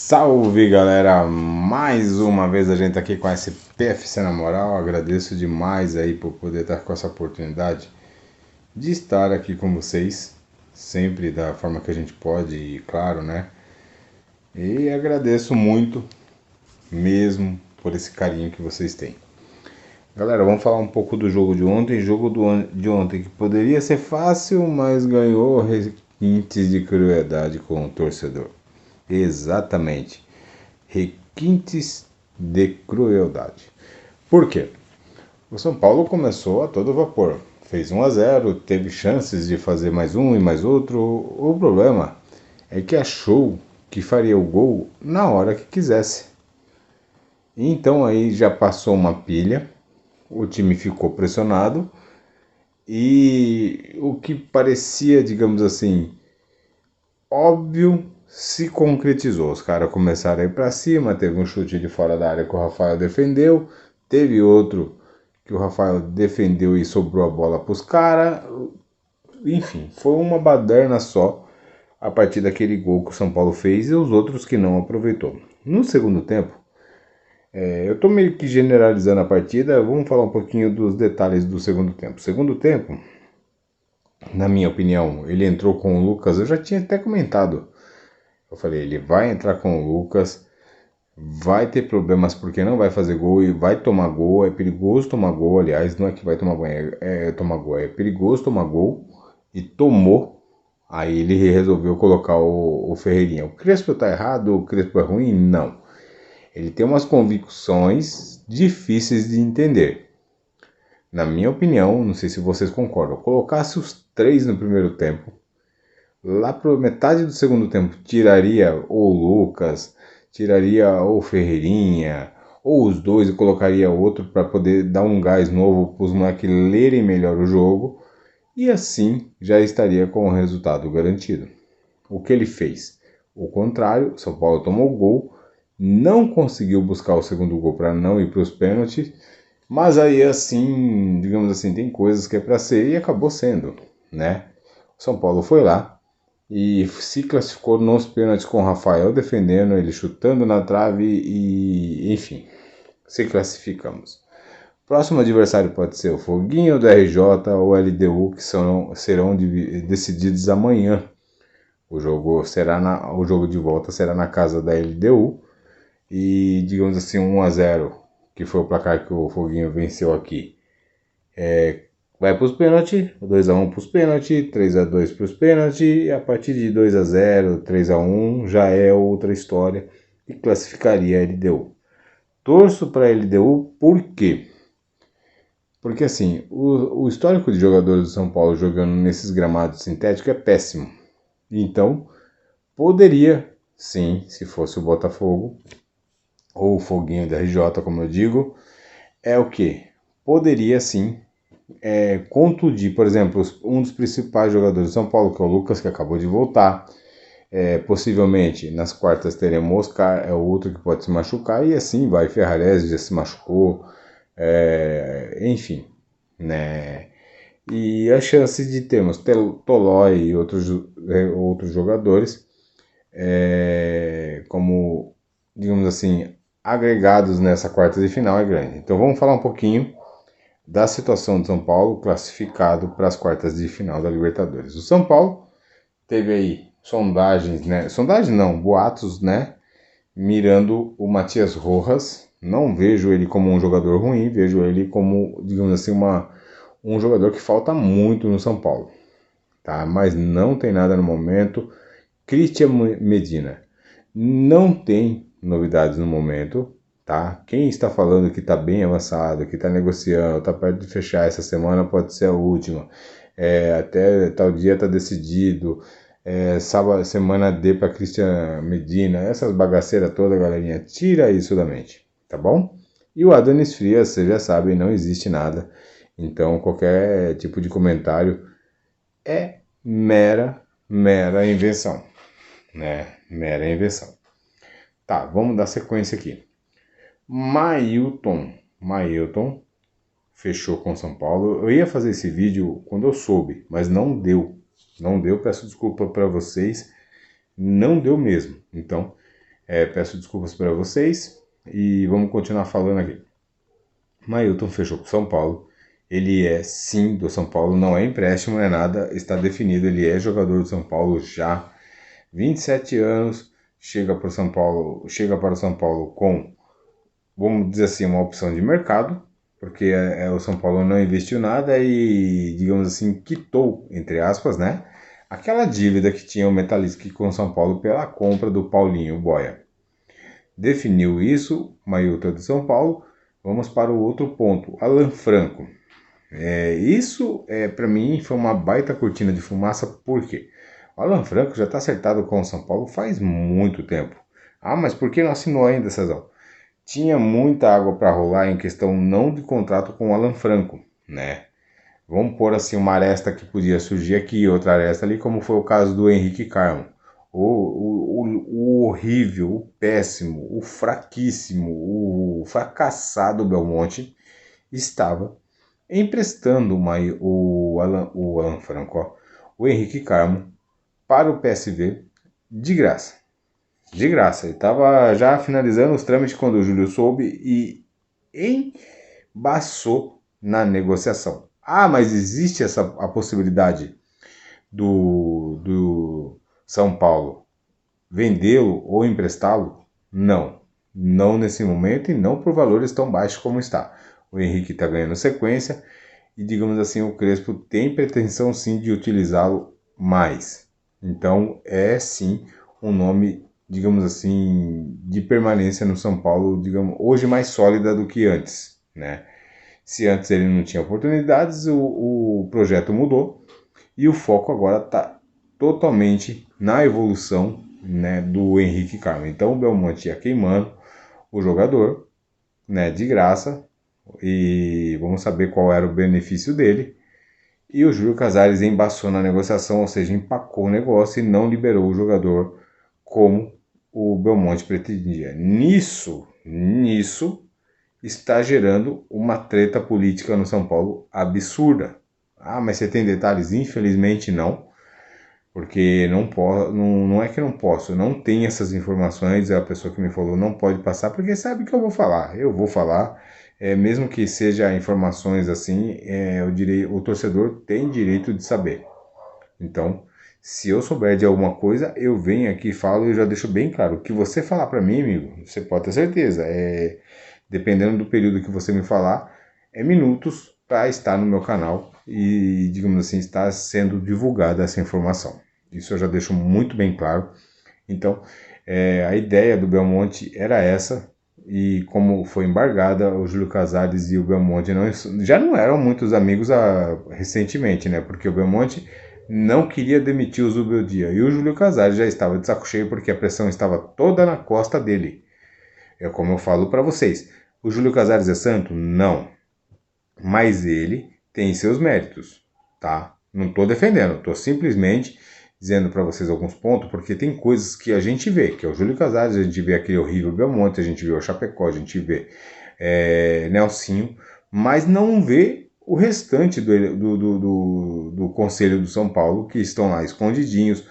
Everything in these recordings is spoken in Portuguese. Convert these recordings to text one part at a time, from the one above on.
Salve galera, mais uma vez a gente tá aqui com esse PFC na moral. Agradeço demais aí por poder estar com essa oportunidade de estar aqui com vocês, sempre da forma que a gente pode, e claro, né? E agradeço muito mesmo por esse carinho que vocês têm. Galera, vamos falar um pouco do jogo de ontem. De ontem que poderia ser fácil, mas ganhou requintes de crueldade com o torcedor. Exatamente. Requintes de crueldade. Por quê? O São Paulo começou a todo vapor. Fez 1-0, teve chances de fazer mais um e mais outro. O problema é que achou que faria o gol na hora que quisesse. Então aí já passou uma pilha, o time ficou pressionado e o que parecia, digamos assim, óbvio se concretizou. Os caras começaram a ir para cima, teve um chute de fora da área que o Rafael defendeu, teve outro que o Rafael defendeu e sobrou a bola para os caras. Enfim, foi uma baderna só a partir daquele gol que o São Paulo fez e os outros que não aproveitou. No segundo tempo, eu estou meio que generalizando a partida, vamos falar um pouquinho dos detalhes do segundo tempo. Segundo tempo, na minha opinião, ele entrou com o Lucas, eu já tinha até comentado. Eu falei, ele vai entrar com o Lucas, vai ter problemas porque não vai fazer gol e vai tomar gol. É perigoso tomar gol, aliás, não é que vai tomar gol, tomar gol, é perigoso tomar gol. E tomou, aí ele resolveu colocar o Ferreirinha. O Crespo tá errado, o Crespo é ruim? Não. Ele tem umas convicções difíceis de entender. Na minha opinião, não sei se vocês concordam, colocasse os três no primeiro tempo, lá para metade do segundo tempo, tiraria o Lucas, tiraria o Ferreirinha, ou os dois e colocaria outro para poder dar um gás novo para os moleques lerem melhor o jogo, e assim já estaria com o resultado garantido. O que ele fez? O contrário, São Paulo tomou o gol, não conseguiu buscar o segundo gol para não ir para os pênaltis, mas aí assim, digamos assim, tem coisas que é para ser e acabou sendo, né? O São Paulo foi lá e se classificou nos pênaltis com o Rafael defendendo, ele chutando na trave e, enfim, se classificamos. Próximo adversário pode ser o Foguinho do RJ ou o LDU, que serão decididos amanhã. O jogo de volta será na casa da LDU e, digamos assim, 1-0, que foi o placar que o Foguinho venceu aqui. Vai para os pênaltis, 2-1 para os pênaltis, 3-2 para os pênaltis, e a partir de 2-0, 3-1 já é outra história e classificaria a LDU. Torço para a LDU por quê? Porque assim, o histórico de jogadores do São Paulo jogando nesses gramados sintéticos é péssimo. Então, poderia, sim, se fosse o Botafogo, ou o Foguinho da RJ, como eu digo, é o que? Poderia, sim, contundir, por exemplo, um dos principais jogadores de São Paulo, que é o Lucas, que acabou de voltar. Possivelmente, nas quartas teremos Oscar, é o outro que pode se machucar, e assim vai, Ferrarese já se machucou, enfim, né? E a chance de termos Tolói e outros jogadores como, digamos assim, agregados nessa quarta de final é grande. Então vamos falar um pouquinho da situação do São Paulo classificado para as quartas de final da Libertadores. O São Paulo teve aí sondagens, né? Sondagem não, boatos, né? Mirando o Matias Rojas. Não vejo ele como um jogador ruim, vejo ele como, digamos assim, um jogador que falta muito no São Paulo, tá? Mas não tem nada no momento. Christian Medina não tem novidades no momento, tá? Quem está falando que está bem avançado, que está negociando, está perto de fechar essa semana, pode ser a última. Até tal dia está decidido. Sábado, semana D para Christian Medina, essas bagaceiras toda, galerinha, tira isso da mente, tá bom? E o Adonis Frias, vocês já sabem, não existe nada. Então qualquer tipo de comentário é mera invenção, né? Mera invenção. Tá, vamos dar sequência aqui. Mailton fechou com São Paulo. Eu ia fazer esse vídeo quando eu soube, mas não deu. Não deu, peço desculpa para vocês. Não deu mesmo. Então, Peço desculpas para vocês e vamos continuar falando aqui. Mailton fechou com o São Paulo. Ele é sim do São Paulo, não é empréstimo, não é nada, está definido. Ele é jogador do São Paulo já. 27 anos, chega para o São Paulo com, vamos dizer assim, uma opção de mercado, porque o São Paulo não investiu nada e, digamos assim, quitou, entre aspas, né, aquela dívida que tinha o Metalística com o São Paulo pela compra do Paulinho Boia. Definiu isso, Mailton de São Paulo. Vamos para o outro ponto, Alan Franco. Isso, para mim, foi uma baita cortina de fumaça, por quê? O Alan Franco já está acertado com o São Paulo faz muito tempo. Ah, mas por que não assinou ainda, Cezão? Tinha muita água para rolar em questão não de contrato com o Alan Franco, né? Vamos pôr assim uma aresta que podia surgir aqui e outra aresta ali, como foi o caso do Henrique Carmo. O horrível, o péssimo, o fraquíssimo, o fracassado Belmonte estava emprestando o Alan Franco, ó, o Henrique Carmo, para o PSV de graça. De graça. Ele estava já finalizando os trâmites quando o Júlio soube e embaçou na negociação. Ah, mas existe a possibilidade do São Paulo vendê-lo ou emprestá-lo? Não. Não nesse momento e não por valores tão baixos como está. O Henrique está ganhando sequência e, digamos assim, o Crespo tem pretensão sim de utilizá-lo mais. Então é sim um nome, digamos assim, de permanência no São Paulo, digamos, hoje mais sólida do que antes, né? Se antes ele não tinha oportunidades, o projeto mudou e o foco agora está totalmente na evolução, né, do Henrique Carmo. Então o Belmonte ia queimando o jogador, né, de graça, e vamos saber qual era o benefício dele. E o Júlio Casares embaçou na negociação, ou seja, empacou o negócio e não liberou o jogador como o Belmonte pretendia. Nisso está gerando uma treta política no São Paulo absurda. Ah, mas você tem detalhes? Infelizmente não, porque não é que não posso, não tem essas informações, a pessoa que me falou não pode passar, porque sabe que eu vou falar, mesmo que seja informações assim, o torcedor tem direito de saber. Então, se eu souber de alguma coisa, eu venho aqui e falo e já deixo bem claro. O que você falar para mim, amigo, você pode ter certeza. Dependendo do período que você me falar, é minutos para estar no meu canal e, digamos assim, estar sendo divulgada essa informação. Isso eu já deixo muito bem claro. Então, a ideia do Belmonte era essa, e como foi embargada, o Júlio Casares e o Belmonte já não eram muitos amigos recentemente, né? Porque o Belmonte não queria demitir o Zubeldia e o Júlio Casares já estava de saco cheio porque a pressão estava toda na costa dele. É como eu falo para vocês, o Júlio Casares é santo? Não. Mas ele tem seus méritos, tá? Não estou defendendo, estou simplesmente dizendo para vocês alguns pontos, porque tem coisas que a gente vê, que é o Júlio Casares, a gente vê aquele horrível Belmonte, a gente vê o Chapecó, a gente vê Nelsinho, mas não vê o restante do Conselho do São Paulo, que estão lá escondidinhos.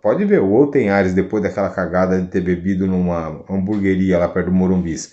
Pode ver, o Outen Ares, depois daquela cagada de ter bebido numa hamburgueria lá perto do Morumbis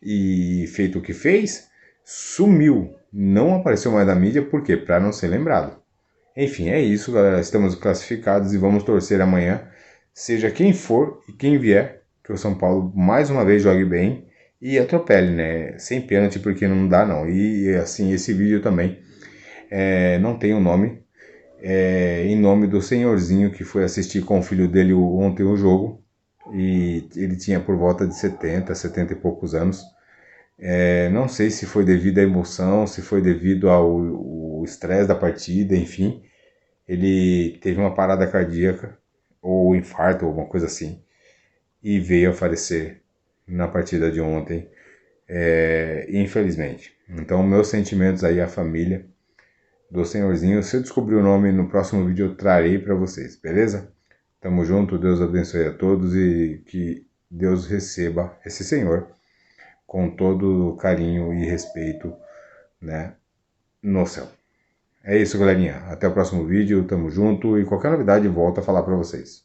e feito o que fez, sumiu, não apareceu mais na mídia, por quê? Para não ser lembrado. Enfim, é isso, galera. Estamos classificados e vamos torcer amanhã, seja quem for e quem vier, que o São Paulo mais uma vez jogue bem e atropele, né? Sem pênalti, porque não dá não. E assim, esse vídeo também não tem o nome, em nome do senhorzinho que foi assistir com o filho dele ontem o jogo, e ele tinha por volta de 70 e poucos anos. Não sei se foi devido à emoção, se foi devido ao estresse da partida, enfim. Ele teve uma parada cardíaca, ou infarto, ou alguma coisa assim, e veio a falecer na partida de ontem, infelizmente. Então, meus sentimentos aí à família do senhorzinho. Se eu descobrir o nome no próximo vídeo, eu trarei para vocês, beleza? Tamo junto, Deus abençoe a todos e que Deus receba esse senhor com todo carinho e respeito, né, no céu. É isso, galerinha. Até o próximo vídeo, tamo junto e qualquer novidade volto a falar para vocês.